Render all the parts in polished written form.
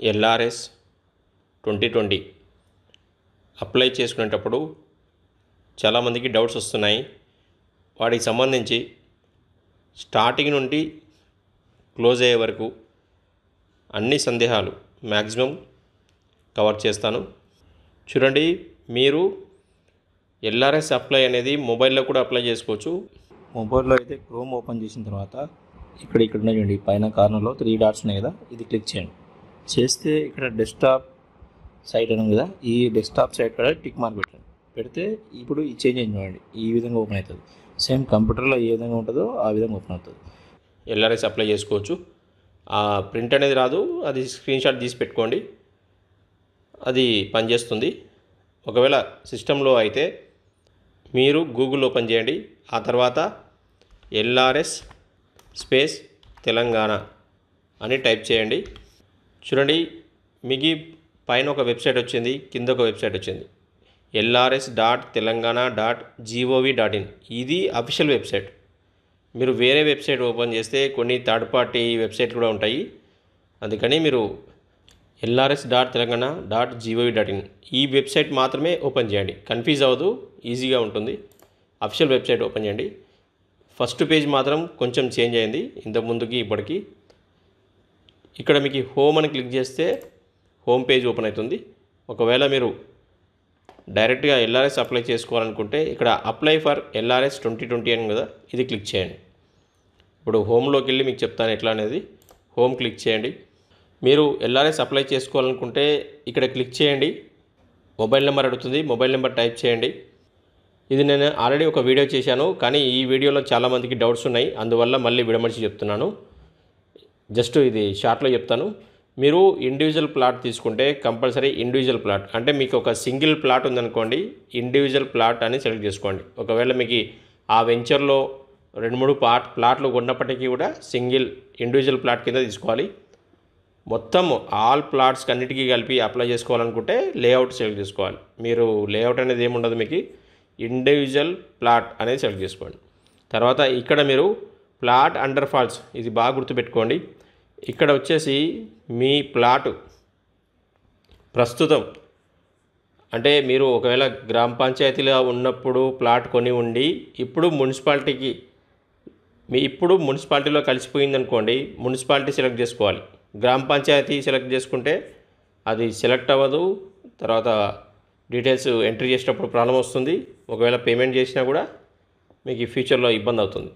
LRS 2020 apply చేసుకునేటప్పుడు చాలామందికి doubts వస్తున్నాయి. వాటికి సంబంధించి స్టార్టింగ్ నుండి క్లోజ్ అయ్యే వరకు అన్ని సందేహాలు మ్యాక్సిమం కవర్ చేస్తాను. చూడండి, మీరు ఎల్ఆర్ఎస్ అప్లై అనేది మొబైల్లో కూడా అప్లై చేసుకోవచ్చు. మొబైల్లో అయితే క్రోమ్ ఓపెన్ చేసిన తర్వాత ఇక్కడ చూడండి, పైన కార్నర్లో 3 డాట్స్ ఉన్నాయి కదా, ఇది క్లిక్ చేయండి. చేస్తే ఇక్కడ డెస్క్టాప్ సైట్ అని ఉంది కదా, ఈ డెస్క్టాప్ సైట్ కూడా టిక్ మార్క్ పెట్టండి. పెడితే ఇప్పుడు ఈ చేంజ్ అయింది చూడండి, ఈ విధంగా ఓపెన్ అవుతుంది. సేమ్ కంప్యూటర్లో ఏ విధంగా ఉంటుందో ఆ విధంగా ఓపెన్ అవుతుంది. ఎల్ఆర్ఎస్ అప్లై చేసుకోవచ్చు. ఆ ప్రింట్ అనేది రాదు, అది స్క్రీన్ షాట్ తీసి పెట్టుకోండి, అది పనిచేస్తుంది. ఒకవేళ సిస్టంలో అయితే మీరు గూగుల్ ఓపెన్ చేయండి. ఆ తర్వాత ఎల్ఆర్ఎస్ స్పేస్ తెలంగాణ అని టైప్ చేయండి. చూడండి, మీకు పైన ఒక వెబ్సైట్ వచ్చింది, కింద ఒక వెబ్సైట్ వచ్చింది, LRS.telangana.gov.in. ఇది అఫీషియల్ వెబ్సైట్. మీరు వేరే వెబ్సైట్ ఓపెన్ చేస్తే కొన్ని థర్డ్ పార్టీ వెబ్సైట్ కూడా ఉంటాయి. అందుకని మీరు LRS.telangana.gov.in ఈ వెబ్సైట్ మాత్రమే ఓపెన్ చేయండి. కన్ఫ్యూజ్ అవ్వదు, ఈజీగా ఉంటుంది. అఫీషియల్ వెబ్సైట్ ఓపెన్ చేయండి. ఫస్ట్ పేజ్ మాత్రం కొంచెం చేంజ్ అయింది ఇంతకుముందుకి ఇప్పటికి. ఇక్కడ మీకు హోమ్ అని క్లిక్ చేస్తే హోమ్ పేజ్ ఓపెన్ అవుతుంది. ఒకవేళ మీరు డైరెక్ట్గా ఎల్ఆర్ఎస్ అప్లై చేసుకోవాలనుకుంటే ఇక్కడ అప్లై ఫర్ ఎల్ఆర్ఎస్ 2020 అని కదా, ఇది క్లిక్ చేయండి. ఇప్పుడు హోమ్లోకి వెళ్ళి మీకు చెప్తాను ఎట్లా అనేది. హోమ్ క్లిక్ చేయండి. మీరు ఎల్ఆర్ఎస్ అప్లై చేసుకోవాలనుకుంటే ఇక్కడ క్లిక్ చేయండి. మొబైల్ నెంబర్ అడుగుతుంది, మొబైల్ నెంబర్ టైప్ చేయండి. ఇది నేను ఆల్రెడీ ఒక వీడియో చేశాను, కానీ ఈ వీడియోలో చాలామందికి డౌట్స్ ఉన్నాయి, అందువల్ల మళ్ళీ విడమర్చి చెప్తున్నాను. జస్ట్ ఇది షార్ట్లో చెప్తాను. మీరు ఇండివిజువల్ ప్లాట్ తీసుకుంటే కంపల్సరీ ఇండివిజువల్ ప్లాట్ అంటే మీకు ఒక సింగిల్ ప్లాట్ ఉందనుకోండి, ఇండివిజువల్ ప్లాట్ అని సెలెక్ట్ చేసుకోండి. ఒకవేళ మీకు ఆ వెంచర్లో 2-3 ప్లాట్లు ఉన్నప్పటికీ కూడా సింగిల్ ఇండివిజువల్ ప్లాట్ కింద తీసుకోవాలి. మొత్తం ఆల్ ప్లాట్స్ అన్నిటికీ కలిపి అప్లై చేసుకోవాలనుకుంటే లేఅవుట్ సెలెక్ట్ చేసుకోవాలి. మీరు లేఅవుట్ అనేది ఏముండదు, మీకు ఇండివిజువల్ ప్లాట్ అనేది సెలెక్ట్ చేసుకోండి. తర్వాత ఇక్కడ మీరు ప్లాట్ అండర్ ఫాల్స్, ఇది బాగా గుర్తుపెట్టుకోండి. ఇక్కడ వచ్చేసి మీ ప్లాటు ప్రస్తుతం అంటే మీరు ఒకవేళ గ్రామ పంచాయతీలో ఉన్నప్పుడు ప్లాట్ కొని ఉండి ఇప్పుడు మున్సిపాలిటీలో కలిసిపోయిందనుకోండి, మున్సిపాలిటీ సెలెక్ట్ చేసుకోవాలి. గ్రామ పంచాయతీ సెలెక్ట్ చేసుకుంటే అది సెలెక్ట్ అవ్వదు. తర్వాత డీటెయిల్స్ ఎంట్రీ చేసేటప్పుడు ప్రాబ్లం వస్తుంది. ఒకవేళ పేమెంట్ చేసినా కూడా మీకు ఫ్యూచర్లో ఇబ్బంది అవుతుంది.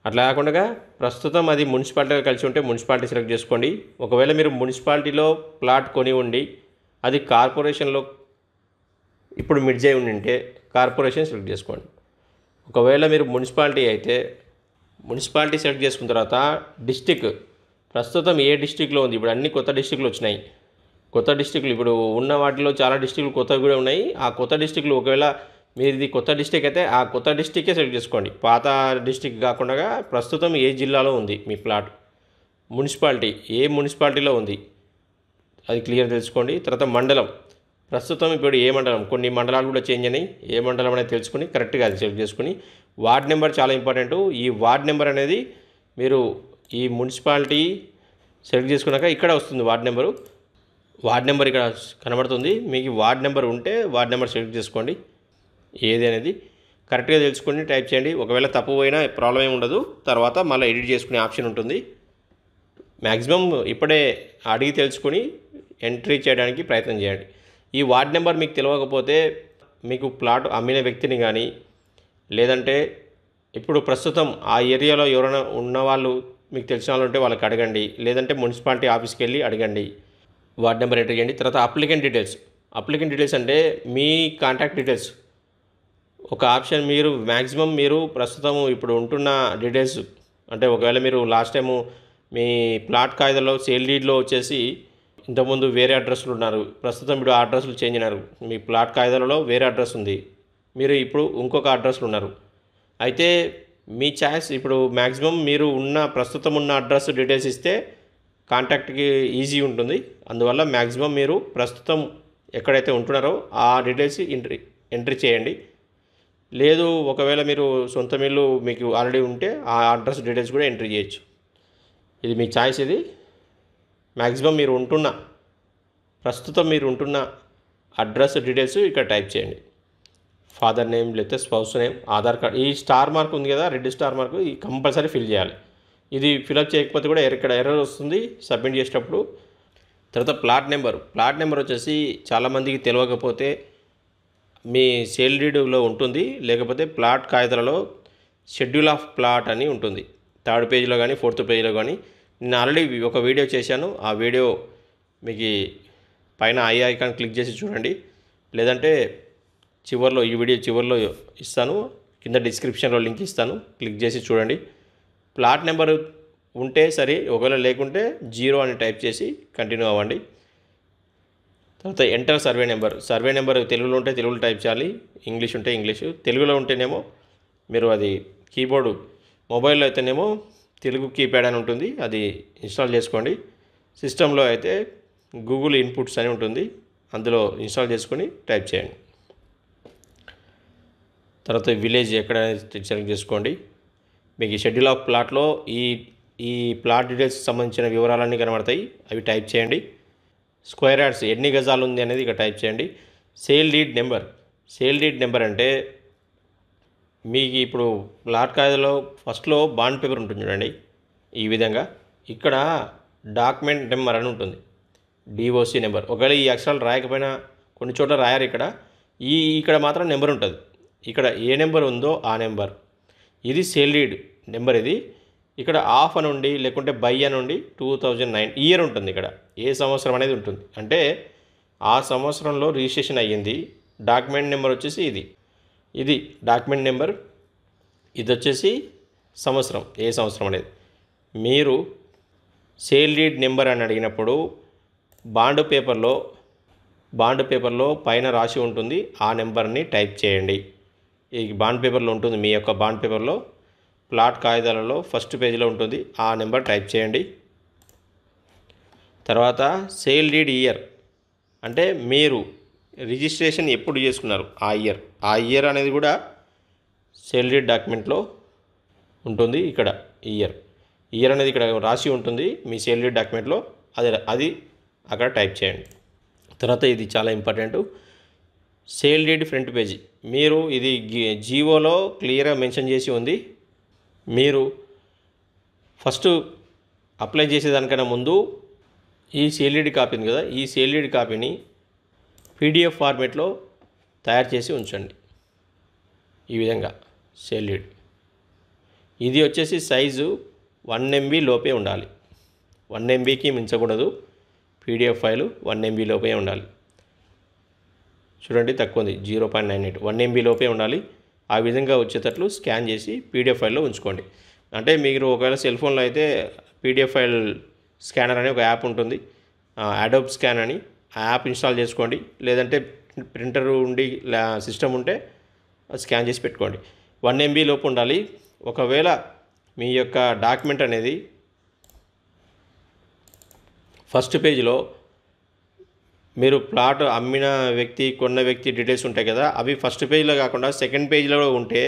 అట్లా కాకుండా ప్రస్తుతం అది మున్సిపాలిటీగా కలిసి ఉంటే మున్సిపాలిటీ సెలెక్ట్ చేసుకోండి. ఒకవేళ మీరు మున్సిపాలిటీలో ప్లాట్ కొని ఉండి అది కార్పొరేషన్లో ఇప్పుడు మిడ్జ్ అయి ఉంటే కార్పొరేషన్ సెలెక్ట్ చేసుకోండి. ఒకవేళ మీరు మున్సిపాలిటీ అయితే మున్సిపాలిటీ సెలెక్ట్ చేసుకున్న తర్వాత డిస్టిక్ ప్రస్తుతం ఏ డిస్టిక్లో ఉంది. ఇప్పుడు అన్ని కొత్త డిస్టిక్లు వచ్చినాయి. కొత్త డిస్టిక్లు ఇప్పుడు ఉన్న వాటిలో చాలా డిస్టిక్లు కొత్తవి కూడా ఉన్నాయి. ఆ కొత్త డిస్టిక్లు ఒకవేళ మీది కొత్త డిస్టిక్ అయితే ఆ కొత్త డిస్టిక్కే సెలెక్ట్ చేసుకోండి. పాత డిస్టిక్ కాకుండా ప్రస్తుతం ఏ జిల్లాలో ఉంది మీ ప్లాట్, మున్సిపాలిటీ ఏ మున్సిపాలిటీలో ఉంది అది క్లియర్ తెలుసుకోండి. తర్వాత మండలం ప్రస్తుతం ఇప్పుడు ఏ మండలం, కొన్ని మండలాలు కూడా చేంజ్ అయినాయి, ఏ మండలం అనేది తెలుసుకుని కరెక్ట్గా అది సెలెక్ట్ చేసుకుని. వార్డ్ నెంబర్ చాలా ఇంపార్టెంట్. ఈ వార్డ్ నెంబర్ అనేది మీరు ఈ మున్సిపాలిటీ సెలెక్ట్ చేసుకున్నాక ఇక్కడ వస్తుంది వార్డ్ నెంబరు. వార్డ్ నెంబర్ ఇక్కడ కనబడుతుంది. మీకు వార్డ్ నెంబర్ ఉంటే వార్డ్ నెంబర్ సెలెక్ట్ చేసుకోండి. ఏది అనేది కరెక్ట్గా తెలుసుకొని టైప్ చేయండి. ఒకవేళ తప్పు పోయినా ప్రాబ్లం ఏమి ఉండదు, తర్వాత మళ్ళీ ఎడిట్ చేసుకునే ఆప్షన్ ఉంటుంది. మ్యాక్సిమం ఇప్పుడే అడిగి తెలుసుకొని ఎంట్రీ చేయడానికి ప్రయత్నం చేయండి. ఈ వార్డ్ నెంబర్ మీకు తెలియకపోతే మీకు ప్లాట్ అమ్మిన వ్యక్తిని కానీ లేదంటే ఇప్పుడు ప్రస్తుతం ఆ ఏరియాలో ఎవరైనా ఉన్నవాళ్ళు మీకు తెలిసిన వాళ్ళు ఉంటే వాళ్ళకి అడగండి, లేదంటే మున్సిపాలిటీ ఆఫీస్కి వెళ్ళి అడగండి. వార్డ్ నెంబర్ ఎంటర్ చేయండి. తర్వాత అప్లికెంట్ డీటెయిల్స్ అంటే మీ కాంటాక్ట్ డీటెయిల్స్ ఒక ఆప్షన్. మీరు మ్యాక్సిమం మీరు ప్రస్తుతం ఇప్పుడు ఉంటున్న డీటెయిల్స్ అంటే ఒకవేళ మీరు లాస్ట్ టైము మీ ప్లాట్ కాయిదాలో సేల్ డీడ్లో వచ్చేసి ఇంతకుముందు వేరే అడ్రస్లు ఉన్నారు, ప్రస్తుతం ఇప్పుడు ఆ అడ్రస్లు చేంజ్ అయినారు. మీ ప్లాట్ కాయిదాలలో వేరే అడ్రస్ ఉంది, మీరు ఇప్పుడు ఇంకొక అడ్రస్లు ఉన్నారు. అయితే మీ ఛాయిస్ ఇప్పుడు మ్యాక్సిమం మీరు ప్రస్తుతం ఉన్న అడ్రస్ డీటెయిల్స్ ఇస్తే కాంటాక్ట్కి ఈజీ ఉంటుంది. అందువల్ల మ్యాక్సిమం మీరు ప్రస్తుతం ఎక్కడైతే ఉంటున్నారో ఆ డీటెయిల్స్ ఎంట్రీ చేయండి. లేదు ఒకవేళ మీరు సొంత ఇల్లు మీకు ఆల్రెడీ ఉంటే ఆ అడ్రస్ డీటెయిల్స్ కూడా ఎంట్రీ చేయొచ్చు. ఇది మీ ఛాయిస్. ఇది మ్యాక్సిమం మీరు ఉంటున్న ప్రస్తుతం మీరు ఉంటున్న అడ్రస్ డీటెయిల్స్ ఇక్కడ టైప్ చేయండి. ఫాదర్ నేమ్ లేకపోతే స్పౌస్ నేమ్, ఆధార్ కార్డ్, ఈ స్టార్ మార్క్ ఉంది కదా, రెడ్ స్టార్ మార్క్, ఈ కంపల్సరీ ఫిల్ చేయాలి. ఇది ఫిల్అప్ చేయకపోతే కూడా ఇక్కడ ఎర్రర్ వస్తుంది సబ్మిట్ చేసేటప్పుడు. తర్వాత ప్లాట్ నెంబర్ వచ్చేసి చాలామందికి తెలియకపోతే మీ సేల్ డీడ్లో ఉంటుంది, లేకపోతే ప్లాట్ కాగితాలలో షెడ్యూల్ ఆఫ్ ప్లాట్ అని ఉంటుంది. 3rd పేజీలో కానీ 4th పేజీలో కానీ. నేను ఆల్రెడీ ఒక వీడియో చేశాను. ఆ వీడియో మీకు పైన ఐకాన్ క్లిక్ చేసి చూడండి, లేదంటే ఈ వీడియో చివరిలో ఇస్తాను, కింద డిస్క్రిప్షన్లో లింక్ ఇస్తాను, క్లిక్ చేసి చూడండి. ప్లాట్ నెంబర్ ఉంటే సరే, ఒకవేళ లేకుంటే 0 అని టైప్ చేసి కంటిన్యూ అవ్వండి. తర్వాత ఎంటర్ సర్వే నెంబర్ తెలుగులో ఉంటే తెలుగులో టైప్ చేయాలి, ఇంగ్లీష్ ఉంటే ఇంగ్లీషు. తెలుగులో ఉంటేనేమో మీరు అది కీబోర్డు, మొబైల్లో అయితేనేమో తెలుగు కీప్యాడ్ అని ఉంటుంది, అది ఇన్స్టాల్ చేసుకోండి. సిస్టంలో అయితే గూగుల్ ఇన్పుట్స్ అని ఉంటుంది, అందులో ఇన్స్టాల్ చేసుకొని టైప్ చేయండి. తర్వాత విలేజ్ ఎక్కడ సెలెక్ట్ చేసుకోండి. మీకు ఈ షెడ్యూల్ ఆఫ్ ప్లాట్లో ఈ ప్లాట్ డీటెయిల్స్కి సంబంధించిన వివరాలన్నీ కనబడతాయి, అవి టైప్ చేయండి. స్క్వేర్ యార్డ్స్ ఎన్ని గజాలు ఉంది అనేది ఇక్కడ టైప్ చేయండి. సేల్ డీడ్ నెంబర్ అంటే మీకు ఇప్పుడు ప్లాట్ కాగితంలో ఫస్ట్లో బాండ్ పేపర్ ఉంటుంది చూడండి, ఈ విధంగా ఇక్కడ డాక్యుమెంట్ నెంబర్ అని ఉంటుంది, డిఓసి నెంబర్. ఒకవేళ ఈ అక్షరాలు రాయకపోయినా కొన్ని చోట్ల రాయారు, ఇక్కడ మాత్రం నెంబర్ ఉంటుంది. ఇక్కడ ఏ నెంబర్ ఉందో ఆ నెంబర్, ఇది సేల్ డీడ్ నెంబర్. ఇది ఇక్కడ ఆఫ్ అని ఉండి లేకుంటే బై అని ఉండి 2009 ఇయర్ ఉంటుంది, ఇక్కడ ఏ సంవత్సరం అనేది ఉంటుంది, అంటే ఆ సంవత్సరంలో రిజిస్ట్రేషన్ అయ్యింది. డాక్యుమెంట్ నెంబర్ వచ్చేసి ఇది డాక్యుమెంట్ నెంబర్, ఇది వచ్చేసి సంవత్సరం, ఏ సంవత్సరం అనేది. మీరు సేల్ డీడ్ నెంబర్ అని అడిగినప్పుడు బాండ్ పేపర్లో పైన రాసి ఉంటుంది, ఆ నెంబర్ని టైప్ చేయండి. ఈ బాండ్ పేపర్లో ఉంటుంది, మీ యొక్క బాండ్ పేపర్లో ప్లాట్ కాగితాలలో 1st పేజీలో ఉంటుంది, ఆ నెంబర్ టైప్ చేయండి. తర్వాత సేల్ డీడ్ ఇయర్ అంటే మీరు రిజిస్ట్రేషన్ ఎప్పుడు చేసుకున్నారు ఆ ఇయర్ అనేది కూడా సేల్ డీడ్ డాక్యుమెంట్లో ఉంటుంది. ఇక్కడ ఇయర్ అనేది ఇక్కడ రాసి ఉంటుంది మీ సేల్ డీడ్ డాక్యుమెంట్లో, అది అక్కడ టైప్ చేయండి. తర్వాత ఇది చాలా important, sale deed front page. మీరు ఇది జీవోలో క్లియర్గా మెన్షన్ చేసి ఉంది. మీరు ఫస్ట్ అప్లై చేసేదానికన్నా ముందు ఈ సేల్ డీడ్ కాపీ ఉంది కదా, ఈ సేల్ డీడ్ కాపీని PDF ఫార్మేట్లో తయారు చేసి ఉంచండి. ఈ విధంగా సేల్ డీడ్, ఇది వచ్చేసి సైజు 1 MB లోపే ఉండాలి, 1 MBకి మించకూడదు. PDF ఫైలు 1 MB లోపే ఉండాలి. చూడండి తక్కువ ఉంది, 0.98, 1 MB లోపే ఉండాలి. ఆ విధంగా వచ్చేటట్లు స్కాన్ చేసి PDF ఫైల్లో ఉంచుకోండి. అంటే మీరు ఒకవేళ సెల్ ఫోన్లో అయితే PDF ఫైల్ స్కానర్ అనే ఒక యాప్ ఉంటుంది, అడోబ్ స్కాన్ అని, ఆ యాప్ ఇన్స్టాల్ చేసుకోండి. లేదంటే ప్రింటర్ ఉండి సిస్టమ్ ఉంటే స్కాన్ చేసి పెట్టుకోండి. 1 MB లోపు ఉండాలి. ఒకవేళ మీ యొక్క డాక్యుమెంట్ అనేది 1st పేజీలో మీరు ప్లాట్ అమ్మిన వ్యక్తి, కొన్న వ్యక్తి డీటెయిల్స్ ఉంటాయి కదా, అవి 1st పేజీలో కాకుండా 2nd పేజీలో ఉంటే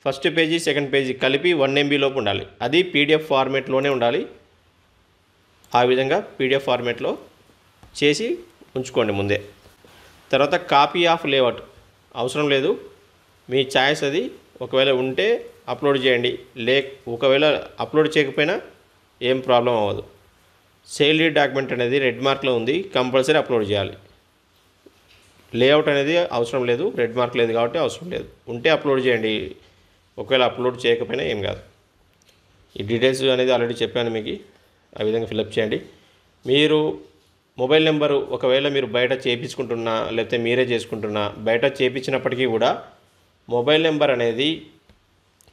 1st పేజీ 2nd పేజీ కలిపి 1 MB లోపు ఉండాలి. అది PDF ఫార్మేట్లోనే ఉండాలి. ఆ విధంగా PDF ఫార్మేట్లో చేసి ఉంచుకోండి ముందే. తర్వాత కాపీ ఆఫ్ లేఅవుట్ అవసరం లేదు, మీ ఛాయిస్ అది. ఒకవేళ ఉంటే అప్లోడ్ చేయండి, ఒకవేళ అప్లోడ్ చేయకపోయినా ఏం ప్రాబ్లం అవ్వదు. సేల్ డీడ్ డాక్యుమెంట్ అనేది రెడ్ మార్క్లో ఉంది, కంపల్సరీ అప్లోడ్ చేయాలి. లేఅవుట్ అనేది అవసరం లేదు, రెడ్ మార్క్ లేదు కాబట్టి అవసరం లేదు. ఉంటే అప్లోడ్ చేయండి, ఒకవేళ అప్లోడ్ చేయకపోయినా ఏం కాదు. ఈ డీటెయిల్స్ అనేది ఆల్రెడీ చెప్పాను మీకు, ఆ విధంగా ఫిలప్ చేయండి. మీరు మొబైల్ నెంబరు ఒకవేళ మీరు బయట చేయించుకుంటున్నా లేకపోతే మీరే చేసుకుంటున్నా, బయట చేయించినప్పటికీ కూడా మొబైల్ నెంబర్ అనేది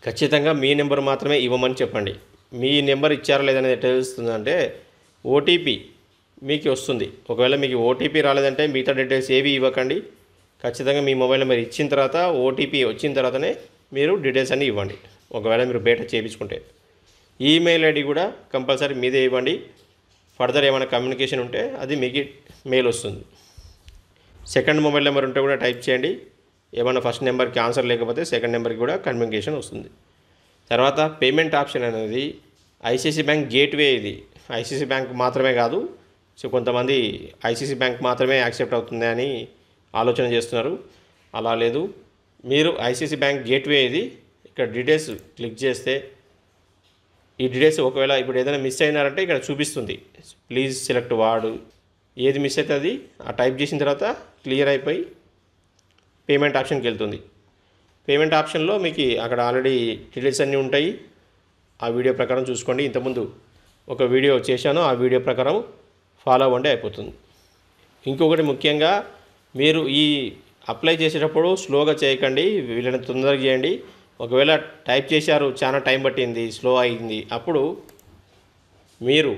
ఖచ్చితంగా మీ నెంబర్ మాత్రమే ఇవ్వమని చెప్పండి. మీ నెంబర్ ఇచ్చారా లేదనేది ఎట్లా తెలుస్తుందంటే ఓటీపీ మీకు వస్తుంది. ఒకవేళ మీకు ఓటీపీ రాలేదంటే మిగతా డీటెయిల్స్ ఏవి ఇవ్వకండి. ఖచ్చితంగా మీ మొబైల్ నెంబర్ ఇచ్చిన తర్వాత ఓటీపీ వచ్చిన తర్వాతనే మీరు డీటెయిల్స్ అన్నీ ఇవ్వండి. ఒకవేళ మీరు బయట చేయించుకుంటే ఈమెయిల్ ఐడి కూడా కంపల్సరీ మీదే ఇవ్వండి. ఫర్దర్ ఏమైనా కమ్యూనికేషన్ ఉంటే అది మీకు మెయిల్ వస్తుంది. 2nd మొబైల్ నెంబర్ ఉంటే కూడా టైప్ చేయండి. ఏమైనా ఫస్ట్ నెంబర్కి ఆన్సర్ లేకపోతే 2nd నెంబర్కి కూడా కమ్యూనికేషన్ వస్తుంది. తర్వాత పేమెంట్ ఆప్షన్ అనేది ఐసిఐసిఐ బ్యాంక్ గేట్వే. ఇది ఐసిఐసిఐ బ్యాంక్ మాత్రమే కాదు, సో కొంతమంది ఐసీసీ బ్యాంక్ మాత్రమే యాక్సెప్ట్ అవుతుంది అని ఆలోచన చేస్తున్నారు. అలా లేదు. మీరు ఐసీసీ బ్యాంక్ గేట్వే ఇది. ఇక్కడ డీటెయిల్స్ క్లిక్ చేస్తే ఈ డీటెయిల్స్ ఒకవేళ ఇప్పుడు ఏదైనా మిస్ అయినారంటే ఇక్కడ చూపిస్తుంది. Please select ward. ఏది మిస్ అయితే అది ఆ టైప్ చేసిన తర్వాత క్లియర్ అయిపోయి పేమెంట్ ఆప్షన్కి వెళ్తుంది. పేమెంట్ ఆప్షన్లో మీకు అక్కడ ఆల్రెడీ డీటెయిల్స్ అన్నీ ఉంటాయి. ఆ వీడియో ప్రకారం చూసుకోండి. ఇంతకుముందు ఒక వీడియో చేశాను, ఆ వీడియో ప్రకారం ఫాలో అవ్వండి, అయిపోతుంది. ఇంకొకటి ముఖ్యంగా మీరు ఈ అప్లై చేసేటప్పుడు స్లోగా చేయకండి, వీళ్ళని తొందరగా చేయండి. ఒకవేళ టైప్ చేశారు, చాలా టైం పట్టింది, స్లో అయింది, అప్పుడు మీరు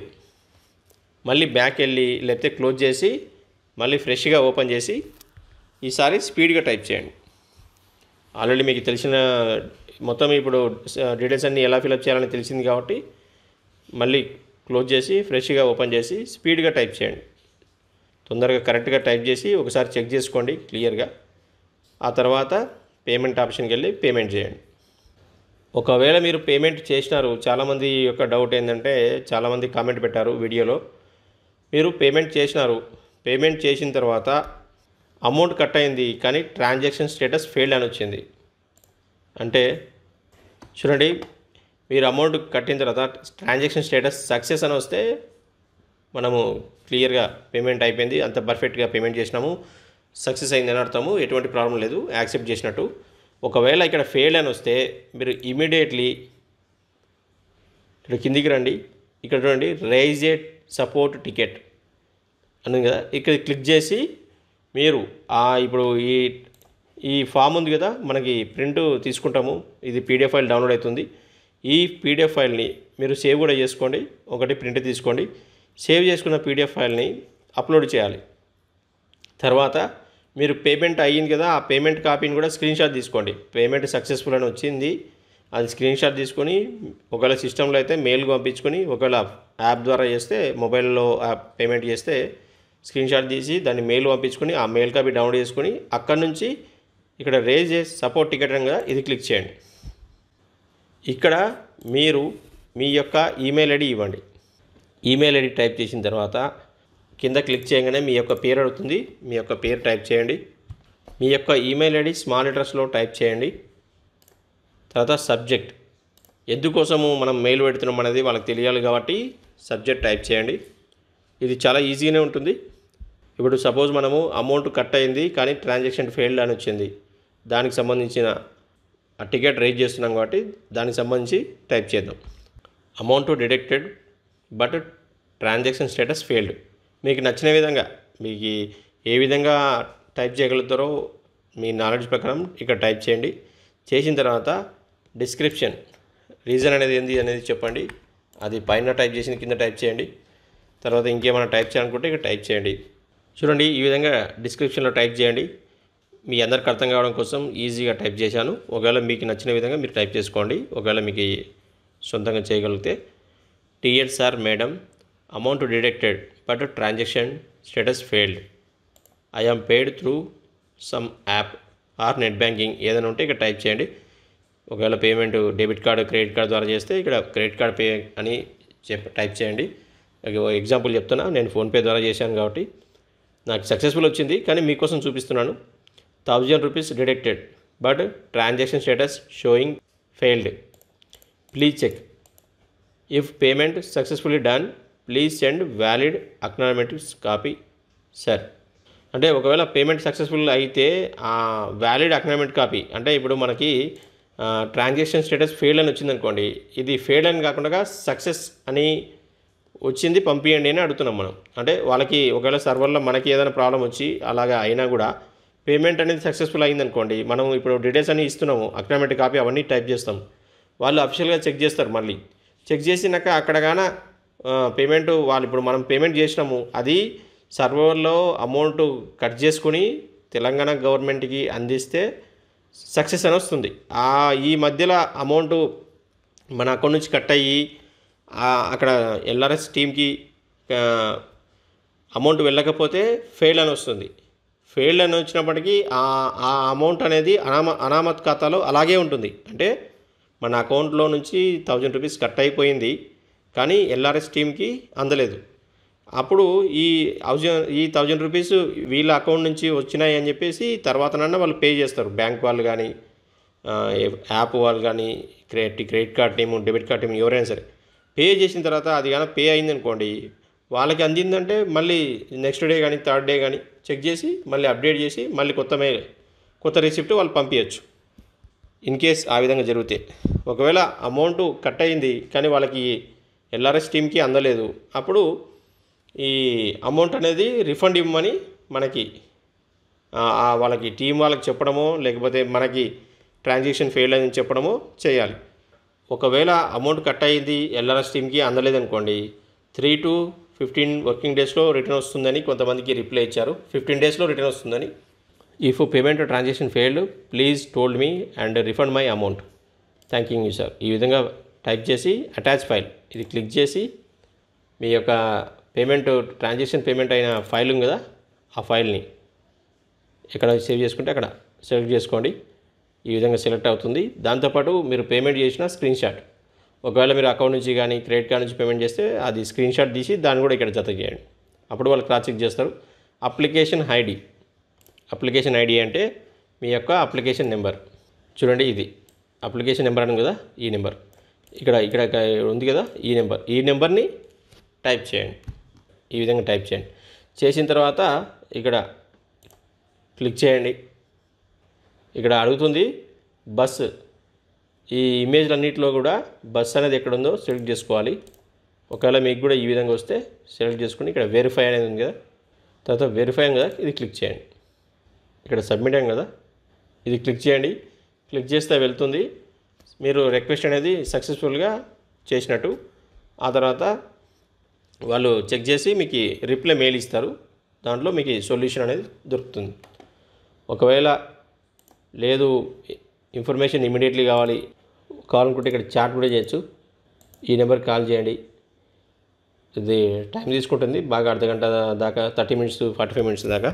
మళ్ళీ బ్యాక్ వెళ్ళి లేకపోతే క్లోజ్ చేసి మళ్ళీ ఫ్రెష్గా ఓపెన్ చేసి ఈసారి స్పీడ్గా టైప్ చేయండి. ఆల్రెడీ మీకు తెలిసిన మొత్తం ఇప్పుడు డీటెయిల్స్ అన్నీ ఎలా ఫిలప్ చేయాలని తెలిసింది కాబట్టి మళ్ళీ క్లోజ్ చేసి ఫ్రెష్గా ఓపెన్ చేసి స్పీడ్గా టైప్ చేయండి. తొందరగా కరెక్ట్గా టైప్ చేసి ఒకసారి చెక్ చేసుకోండి క్లియర్గా. ఆ తర్వాత పేమెంట్ ఆప్షన్కి వెళ్ళి పేమెంట్ చేయండి. ఒకవేళ మీరు పేమెంట్ చేసినారు, చాలామంది యొక్క డౌట్ ఏంటంటే చాలామంది కామెంట్ పెట్టారు వీడియోలో, మీరు పేమెంట్ చేసినారు, పేమెంట్ చేసిన తర్వాత అమౌంట్ కట్ అయింది కానీ ట్రాన్సాక్షన్ స్టేటస్ ఫెయిల్డ్ అని వచ్చింది. అంటే చూడండి, మీరు అమౌంట్ కట్టిన తర్వాత ట్రాన్సాక్షన్ స్టేటస్ సక్సెస్ అని వస్తే మనము క్లియర్గా పేమెంట్ అయిపోయింది, అంత పర్ఫెక్ట్గా పేమెంట్ చేసినాము, సక్సెస్ అయిందని అర్థము, ఎటువంటి ప్రాబ్లం లేదు, యాక్సెప్ట్ చేసినట్టు. ఒకవేళ ఇక్కడ ఫెయిల్ అని వస్తే మీరు ఇమీడియట్లీ ఇక్కడ కిందికి రండి, ఇక్కడ చూడండి రైజ్ ఏ సపోర్ట్ టికెట్ అని కదా, ఇక్కడ క్లిక్ చేసి మీరు ఇప్పుడు ఈ ఫామ్ ఉంది కదా, మనకి ప్రింట్ తీసుకుంటాము, ఇది పీడిఎఫ్ ఫైల్ డౌన్లోడ్ అవుతుంది. ఈ పీడిఎఫ్ ఫైల్ని మీరు సేవ్ కూడా చేసుకోండి, ఒకటి ప్రింట్ తీసుకోండి. సేవ్ చేసుకున్న పీడిఎఫ్ ఫైల్ని అప్లోడ్ చేయాలి. తర్వాత మీరు పేమెంట్ అయ్యింది కదా, ఆ పేమెంట్ కాపీని కూడా స్క్రీన్ షాట్ తీసుకోండి. పేమెంట్ సక్సెస్ఫుల్ అని వచ్చింది, అది స్క్రీన్ షాట్ తీసుకొని ఒకవేళ సిస్టంలో అయితే మెయిల్కి పంపించుకొని, ఒకవేళ యాప్ ద్వారా చేస్తే మొబైల్లో యాప్ పేమెంట్ చేస్తే స్క్రీన్ షాట్ తీసి దాన్ని మెయిల్ పంపించుకొని ఆ మెయిల్ కాపీ డౌన్లోడ్ చేసుకొని అక్కడ నుంచి ఇక్కడ రేజ్ ఏ సపోర్ట్ టికెట్ అనగా ఇది క్లిక్ చేయండి. ఇక్కడ మీరు మీ యొక్క ఈమెయిల్ ఐడి ఇవ్వండి. ఈమెయిల్ ఐడి టైప్ చేసిన తర్వాత కింద క్లిక్ చేయగానే మీ యొక్క పేరు అడుగుతుంది, మీ యొక్క పేరు టైప్ చేయండి. మీ యొక్క ఈమెయిల్ ఐడి స్మాల్ లెటర్స్లో టైప్ చేయండి. తర్వాత సబ్జెక్ట్, ఎందుకోసము మనం మెయిల్ పెడుతున్నాం అనేది వాళ్ళకి తెలియాలి కాబట్టి సబ్జెక్ట్ టైప్ చేయండి. ఇది చాలా ఈజీగానే ఉంటుంది. ఇప్పుడు సపోజ్ మనము అమౌంట్ కట్ అయింది కానీ ట్రాన్సాక్షన్ ఫెయిల్డ్ అని వచ్చింది, దానికి సంబంధించిన ఆ టికెట్ రైజ్ చేస్తున్నాం కాబట్టి దానికి సంబంధించి టైప్ చేద్దాం. Amount deducted but transaction status failed. మీకు నచ్చిన విధంగా మీకు ఏ విధంగా టైప్ చేయగలుగుతారో మీ నాలెడ్జ్ ప్రకారం ఇక్కడ టైప్ చేయండి. చేసిన తర్వాత డిస్క్రిప్షన్, రీజన్ అనేది ఏంది అనేది చెప్పండి. అది పైన టైప్ చేసిన కింద టైప్ చేయండి. తర్వాత ఇంకేమైనా టైప్ చేయాలనుకుంటే ఇక్కడ టైప్ చేయండి. చూడండి, ఈ విధంగా డిస్క్రిప్షన్లో టైప్ చేయండి. మీ అందరికి అర్థం కావడం కోసం ఈజీగా టైప్ చేశాను. ఒకవేళ మీకు నచ్చిన విధంగా మీరు టైప్ చేసుకోండి. ఒకవేళ మీకు సొంతంగా చేయగలిగితే dear sir madam, amount deducted but transaction status failed, I am paid through some app or net banking ఏదైనా ఉంటే ఇక్కడ టైప్ చేయండి. ఒకవేళ payment debit card credit card ద్వారా చేస్తే ఇక్కడ క్రెడిట్ కార్డ్ పే అని టైప్ చేయండి. ఎగ్జాంపుల్ చెప్తున్నా, నేను ఫోన్పే ద్వారా చేశాను కాబట్టి నాకు సక్సెస్ఫుల్ వచ్చింది, కానీ మీకోసం చూపిస్తున్నాను. 1000 rupees deducted but transaction status showing failed, please check if payment successfully done please send valid acknowledgement copy sir. అంటే ఒకవేళ పేమెంట్ సక్సెస్ఫుల్ అయితే ఆ వ్యాలిడ్ అక్నాలజ్మెంట్ కాపీ అంటే ఇప్పుడు మనకి ట్రాన్సాక్షన్ స్టేటస్ ఫెయిల్డ్ అని వచ్చింది అనుకోండి, ఇది ఫెయిల్డ్ అని కాకుండా సక్సెస్ అని వచ్చింది పంపించండి అని అడుగుతున్నాం మనం. అంటే వాళ్ళకి ఒకవేళ సర్వర్లో మనకి ఏదైనా ప్రాబ్లం వచ్చి అలాగా అయినా కూడా పేమెంట్ అనేది సక్సెస్ఫుల్ అయిందనుకోండి, మనం ఇప్పుడు డీటెయిల్స్ అన్నీ ఇస్తున్నాము, అక్నాలజ్మెంట్ కాపీ అవన్నీ టైప్ చేస్తాం, వాళ్ళు అఫిషియల్గా చెక్ చేస్తారు. మళ్ళీ చెక్ చేసినాక అక్కడగాన పేమెంట్ వాళ్ళు ఇప్పుడు మనం పేమెంట్ చేసినాము, అది సర్వర్లో అమౌంట్ కట్ చేసుకుని తెలంగాణ గవర్నమెంట్కి అందిస్తే సక్సెస్ అని వస్తుంది. ఈ మధ్యలో అమౌంట్ మన అకౌంట్ నుంచి కట్ అయ్యి అక్కడ ఎల్ఆర్ఎస్ టీమ్కి అమౌంట్ వెళ్ళకపోతే ఫెయిల్ అని వస్తుంది. ఫెయిల్డ్ అని వచ్చినప్పటికీ ఆ అమౌంట్ అనేది అనామత్ ఖాతాలో అలాగే ఉంటుంది. అంటే మన అకౌంట్లో నుంచి 1000 రూపీస్ కట్ అయిపోయింది కానీ ఎల్ఆర్ఎస్ టీమ్కి అందలేదు. అప్పుడు ఈ 1000 రూపీస్ వీళ్ళ అకౌంట్ నుంచి వచ్చినాయి అని చెప్పేసి తర్వాతనన్నా వాళ్ళు పే చేస్తారు. బ్యాంక్ వాళ్ళు కానీ, యాప్ వాళ్ళు కానీ, credit card team, debit card team ఎవరైనా సరే పే చేసిన తర్వాత అది కానీ పే అయిందనుకోండి, వాళ్ళకి అందిందంటే మళ్ళీ నెక్స్ట్ డే కానీ థర్డ్ డే కానీ చెక్ చేసి మళ్ళీ అప్డేట్ చేసి మళ్ళీ కొత్త రిసిప్ట్ వాళ్ళు పంపించచ్చు. ఇన్ కేస్ ఆ విధంగా జరిగితే, ఒకవేళ అమౌంట్ కట్ అయింది కానీ వాళ్ళకి ఎల్ఆర్ఎస్ టీమ్కి అందలేదు, అప్పుడు ఈ అమౌంట్ అనేది రిఫండ్ ఇవ్వమని మనకి వాళ్ళకి టీం వాళ్ళకి చెప్పడమో లేకపోతే మనకి ట్రాన్సాక్షన్ ఫెయిల్ అని చెప్పడమో చేయాలి. ఒకవేళ అమౌంట్ కట్ అయింది ఎల్ఆర్ఎస్ టీమ్కి అందలేదనుకోండి, 3 to 15 వర్కింగ్ డేస్లో రిటర్న్ వస్తుందని కొంతమందికి రిప్లై ఇచ్చారు. 15 డేస్లో రిటర్న్ వస్తుందని. If payment transaction failed please told me and refund my amount, thanking you sir. ఈ విధంగా టైప్ చేసి అటాచ్ ఫైల్ ఇది క్లిక్ చేసి మీ యొక్క ట్రాన్సాక్షన్ పేమెంట్ అయిన ఫైల్ ఉంది కదా, ఆ ఫైల్ని ఎక్కడ సేవ్ చేసుకుంటే అక్కడ సెలెక్ట్ చేసుకోండి. ఈ విధంగా సెలెక్ట్ అవుతుంది. దాంతోపాటు మీరు పేమెంట్ చేసిన స్క్రీన్ షాట్, ఒకవేళ మీరు అకౌంట్ నుంచి కానీ క్రెడిట్ కార్డ్ నుంచి పేమెంట్ చేస్తే అది స్క్రీన్ షాట్ తీసి దాన్ని కూడా ఇక్కడ జత చేయండి. అప్పుడు వాళ్ళు క్రాస్ చెక్ చేస్తారు. అప్లికేషన్ ఐడి అంటే మీ యొక్క అప్లికేషన్ నెంబర్. చూడండి, ఇది అప్లికేషన్ నెంబర్ అని కదా, ఈ నెంబర్ ఇక్కడ ఉంది కదా, ఈ నెంబర్ని టైప్ చేయండి. ఈ విధంగా టైప్ చేయండి. చేసిన తర్వాత ఇక్కడ క్లిక్ చేయండి. ఇక్కడ అడుగుతుంది బస్. ఈ ఇమేజ్లన్నింటిలో కూడా బస్ అనేది ఎక్కడ ఉందో సెలెక్ట్ చేసుకోవాలి. ఒకవేళ మీకు కూడా ఈ విధంగా వస్తే సెలెక్ట్ చేసుకుని ఇక్కడ వెరిఫై అనేది ఉంది కదా, తర్వాత వెరిఫై కదా, ఇది క్లిక్ చేయండి. ఇక్కడ సబ్మిట్ అయ్యాం కదా, ఇది క్లిక్ చేయండి. క్లిక్ చేస్తే వెళ్తుంది. మీరు రిక్వెస్ట్ అనేది సక్సెస్ఫుల్గా చేసినట్టు. ఆ తర్వాత వాళ్ళు చెక్ చేసి మీకు రిప్లై మెయిల్ ఇస్తారు. దాంట్లో మీకు సొల్యూషన్ అనేది దొరుకుతుంది. ఒకవేళ లేదు ఇన్ఫర్మేషన్ ఇమీడియట్లీ కావాలనుకుంటే ఇక్కడ చాట్ కూడా చేయొచ్చు. ఈ నెంబర్కి కాల్ చేయండి. ఇది టైం తీసుకుంటుంది బాగా, అర్ధగంట దాకా, 30 minutes to 45 minutes దాకా.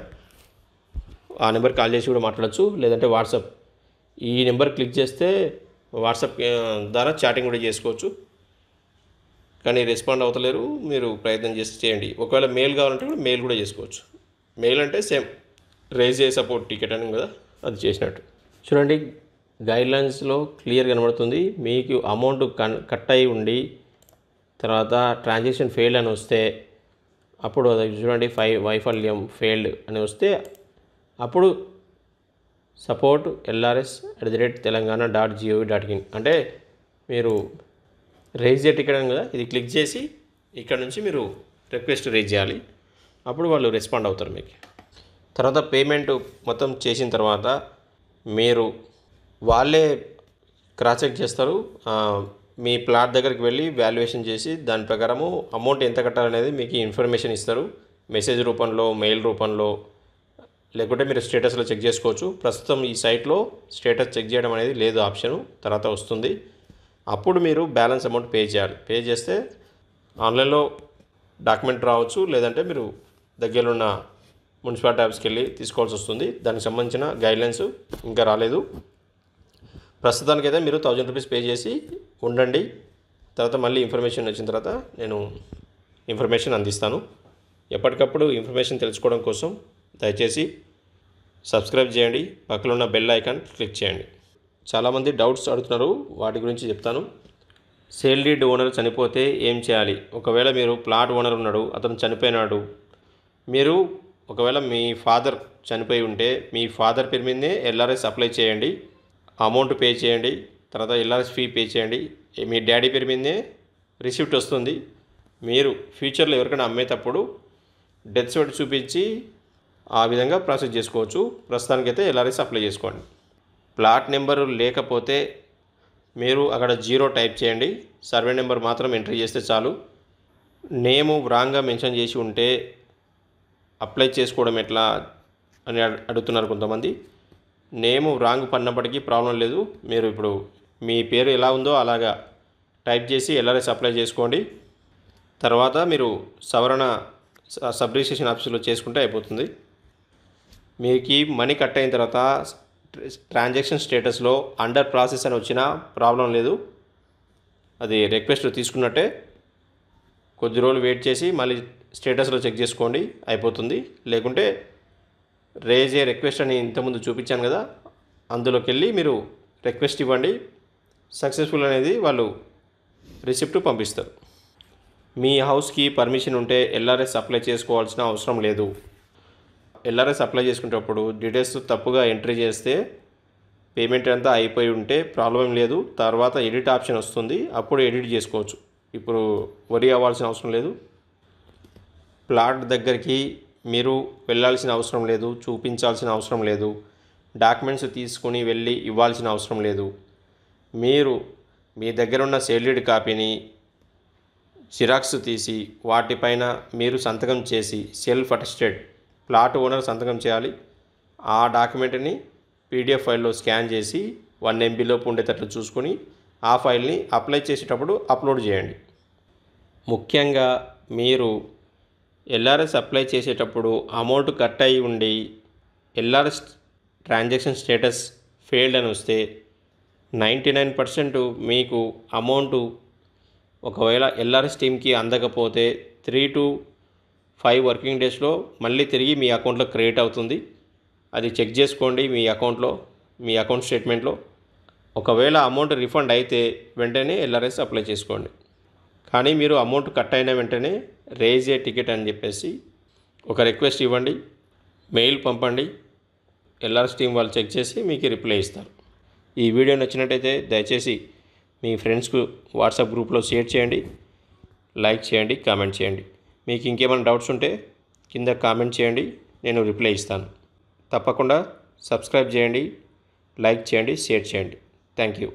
ఆ నెంబర్కి కాల్ చేసి కూడా మాట్లాడచ్చు. లేదంటే వాట్సాప్, ఈ నెంబర్ క్లిక్ చేస్తే వాట్సాప్ ద్వారా చాటింగ్ కూడా చేసుకోవచ్చు. కానీ రెస్పాండ్ అవుతలేరు, మీరు ప్రయత్నం చేయండి. ఒకవేళ మెయిల్ కావాలంటే కూడా మెయిల్ కూడా చేసుకోవచ్చు. మెయిల్ అంటే సేమ్ రైజ్ ఏ సపోర్ట్ టికెట్ అని కదా, అది చేసినట్టు. చూడండి, గైడ్లైన్స్లో క్లియర్ కనబడుతుంది. మీకు అమౌంట్ కట్ అయి ఉండి తర్వాత ట్రాన్సాక్షన్ ఫెయిల్డ్ అని వస్తే అప్పుడు అది చూడండి, వైఫల్యం ఫెయిల్డ్ అని వస్తే అప్పుడు సపోర్ట్ LRS@telangana.gov.in అంటే మీరు రైజ్ ఏ టికెట్ అని కదా, ఇది క్లిక్ చేసి ఇక్కడ నుంచి మీరు రిక్వెస్ట్ రైజ్ చేయాలి. అప్పుడు వాళ్ళు రెస్పాండ్ అవుతారు మీకు. తర్వాత పేమెంట్ మొత్తం చేసిన తర్వాత మీరు వాళ్ళే క్రాస్ చెక్ చేస్తారు. మీ ప్లాట్ దగ్గరికి వెళ్ళి వాల్యుయేషన్ చేసి దాని ప్రకారము అమౌంట్ ఎంత కట్టాలనేది మీకు ఇన్ఫర్మేషన్ ఇస్తారు. మెసేజ్ రూపంలో, మెయిల్ రూపంలో, లేకుంటే మీరు స్టేటస్లో చెక్ చేసుకోవచ్చు. ప్రస్తుతం ఈ సైట్లో స్టేటస్ చెక్ చేయడం అనేది లేదు ఆప్షను, తర్వాత వస్తుంది. అప్పుడు మీరు బ్యాలెన్స్ అమౌంట్ పే చేయాలి. పే చేస్తే ఆన్లైన్లో డాక్యుమెంట్ రావచ్చు, లేదంటే మీరు దగ్గరలో ఉన్న మున్సిపాలిటీ ఆఫీస్కి వెళ్ళి తీసుకోవాల్సి వస్తుంది. దానికి సంబంధించిన గైడ్లైన్స్ ఇంకా రాలేదు. ప్రస్తుతానికైతే మీరు 1000 రూపీస్ పే చేసి ఉండండి. తర్వాత మళ్ళీ ఇన్ఫర్మేషన్ వచ్చిన తర్వాత నేను ఇన్ఫర్మేషన్ అందిస్తాను. ఎప్పటికప్పుడు ఇన్ఫర్మేషన్ తెలుసుకోవడం కోసం దయచేసి సబ్స్క్రైబ్ చేయండి. పక్కన ఉన్న బెల్ ఐకాన్ క్లిక్ చేయండి. చాలామంది డౌట్స్ అడుగుతున్నారు, వాటి గురించి చెప్తాను. సేల్ డీడ్ ఓనర్ చనిపోతే ఏం చేయాలి? ఒకవేళ మీరు ప్లాట్ ఓనర్ ఉన్నాడు, అతను చనిపోయినాడు, మీరు ఒకవేళ మీ ఫాదర్ చనిపోయి ఉంటే మీ ఫాదర్ పేరు మీదనే LRS అప్లై చేయండి, అమౌంట్ పే చేయండి, తర్వాత LRS ఫీ పే చేయండి. మీ డాడీ పేరు మీదనే రిసిప్ట్ వస్తుంది. మీరు ఫ్యూచర్లో ఎవరికైనా అమ్మేటప్పుడు డెత్ సర్టిఫికేట్ చూపించి ఆ విధంగా ప్రాసెస్ చేసుకోవచ్చు. ప్రస్తుతానికైతే LRS అప్లై చేసుకోండి. ప్లాట్ నెంబరు లేకపోతే మీరు అక్కడ 0 టైప్ చేయండి. సర్వే నెంబర్ మాత్రం ఎంట్రీ చేస్తే చాలు. నేము రాంగ్గా మెన్షన్ చేసి ఉంటే అప్లై చేసుకోవడం ఎట్లా అని అడుగుతున్నారు కొంతమంది. నేము రాంగ్ పడినప్పటికీ ప్రాబ్లం లేదు. మీరు ఇప్పుడు మీ పేరు ఎలా ఉందో అలాగా టైప్ చేసి LRS అప్లై చేసుకోండి. తర్వాత మీరు సవరణ సబ్ రిజిస్ట్రేషన్ ఆఫీసులో చేసుకుంటే అయిపోతుంది. మీకు మనీ కట్ అయిన తర్వాత ట్రాన్సాక్షన్ స్టేటస్లో అండర్ ప్రాసెస్ అని వచ్చినా ప్రాబ్లం లేదు, అది రిక్వెస్ట్ తీసుకున్నట్టే. కొద్ది రోజులు వెయిట్ చేసి మళ్ళీ స్టేటస్లో చెక్ చేసుకోండి, అయిపోతుంది. లేకుంటే రేజ్ ఏ రిక్వెస్ట్ అని ఇంతకుముందు చూపించాను కదా, అందులోకి వెళ్ళి మీరు రిక్వెస్ట్ ఇవ్వండి. సక్సెస్ఫుల్ అనేది వాళ్ళు రిసిప్ట్ పంపిస్తారు. మీ హౌస్కి పర్మిషన్ ఉంటే ఎల్ఆర్ఎస్ అప్లై చేసుకోవాల్సిన అవసరం లేదు. ఎల్ఆర్ఎస్ అప్లై చేసుకునేటప్పుడు డీటెయిల్స్ తప్పుగా ఎంట్రీ చేస్తే పేమెంట్ అంతా అయిపోయి ఉంటే ప్రాబ్లం లేదు. తర్వాత ఎడిట్ ఆప్షన్ వస్తుంది, అప్పుడు ఎడిట్ చేసుకోవచ్చు. ఇప్పుడు వరి అవ్వాల్సిన అవసరం లేదు. ప్లాట్ దగ్గరికి మీరు వెళ్ళాల్సిన అవసరం లేదు, చూపించాల్సిన అవసరం లేదు, డాక్యుమెంట్స్ తీసుకుని వెళ్ళి ఇవ్వాల్సిన అవసరం లేదు. మీరు మీ దగ్గర ఉన్న సేల్ డీడ్ కాపీని జిరాక్స్ తీసి వాటిపైన మీరు సంతకం చేసి సెల్ఫ్ అటెస్టెడ్ ప్లాట్ ఓనర్ సంతకం చేయాలి. ఆ డాక్యుమెంట్ని పీడిఎఫ్ ఫైల్లో స్కాన్ చేసి 1 MB లోపు ఉండేటట్లు చూసుకొని ఆ ఫైల్ని అప్లై చేసేటప్పుడు అప్లోడ్ చేయండి. ముఖ్యంగా మీరు ఎల్ఆర్ఎస్ అప్లై చేసేటప్పుడు అమౌంట్ కట్ అయి ఉండి ఎల్ఆర్ఎస్ ట్రాన్సాక్షన్ స్టేటస్ ఫెయిల్డ్ అని వస్తే 99% మీకు అమౌంట్ ఒకవేళ ఎల్ఆర్ఎస్ టీమ్కి అందకపోతే 3 to 5 వర్కింగ్ డేస్లో మళ్ళీ తిరిగి మీ అకౌంట్లో క్రియేట్ అవుతుంది. అది చెక్ చేసుకోండి మీ అకౌంట్ స్టేట్మెంట్లో. ఒకవేళ అమౌంట్ రిఫండ్ అయితే వెంటనే ఎల్ఆర్ఎస్ అప్లై చేసుకోండి. కానీ మీరు అమౌంట్ కట్ అయిన వెంటనే రేజ్ ఏ టికెట్ అని చెప్పేసి ఒక రిక్వెస్ట్ ఇవ్వండి, మెయిల్ పంపండి. ఎల్ఆర్ఎస్ టీం వాళ్ళు చెక్ చేసి మీకు రిప్లై ఇస్తారు. ఈ వీడియో నచ్చినట్టయితే దయచేసి మీ ఫ్రెండ్స్కు వాట్సాప్ గ్రూప్లో షేర్ చేయండి, లైక్ చేయండి, కామెంట్ చేయండి. మీకు ఇంకేమైనా డౌట్స్ ఉంటే కింద కామెంట్ చేయండి, నేను రిప్లై ఇస్తాను. తప్పకుండా సబ్స్క్రైబ్ చేయండి, లైక్ చేయండి, షేర్ చేయండి. Thank you.